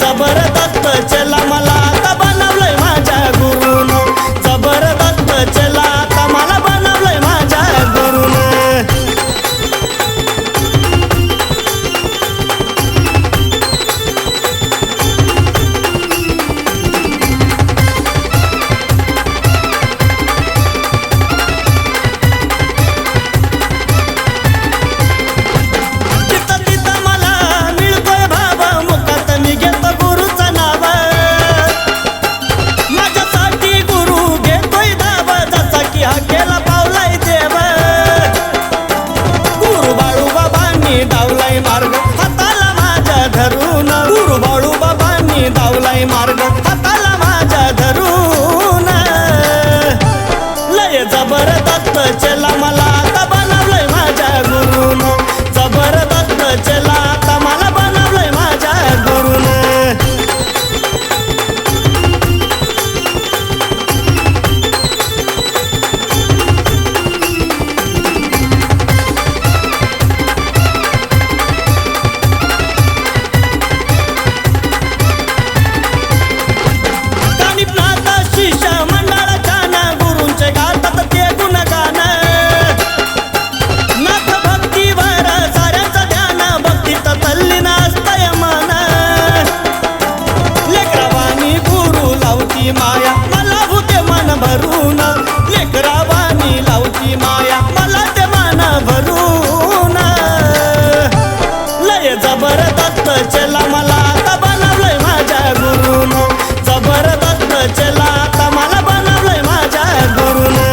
जबरदस्त चला मला आता बनवलंय माझ्या गुरुनं, जबरदस्त चला आता मला बनवलंय माझ्या गुरुनं. दावलाई मार्ग हाताला माझ्या धरून, गुरु बाळू बाबांनी दावलाई मार्ग हाताला माझ्या धरून. लय जबरदस्त चला मला आता बनवलंय माझ्या गुरुनं, जबरदस्त चला आता मला बनवलंय माझ्या गुरुनं. माया मला होते मन भरून, लेकरावानी लावती माया मला ते मन भरून. लय जबरदस्त चला मला आता बनवलंय माझ्या गुरुनं, जबरदस्त चला आता मला बनवलंय माझ्या गुरुनं.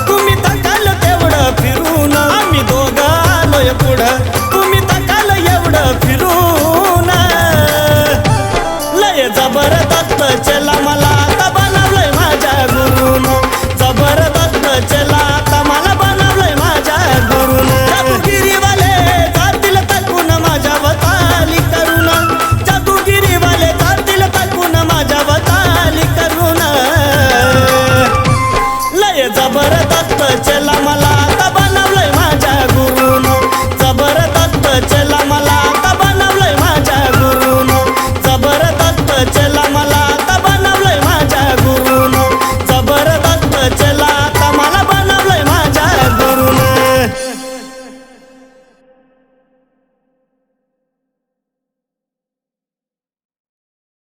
तुम्ही तकाल तेवढं फिरून, आम्ही दोघं आलोय पुढं, तुम्ही तकाल एवढं फिरून. लय जबरदस्त चला मला आता बनवलंय माझ्या गुरुनं, जबरदस्त चला आता मला बनवलंय माझ्या गुरुनं. जादूगिरीवाले जातील तकून माझ्या वताली करून, जादूगिरीवाले जातील तकून माझ्या वताली करून. लय जबरदस्त चला मला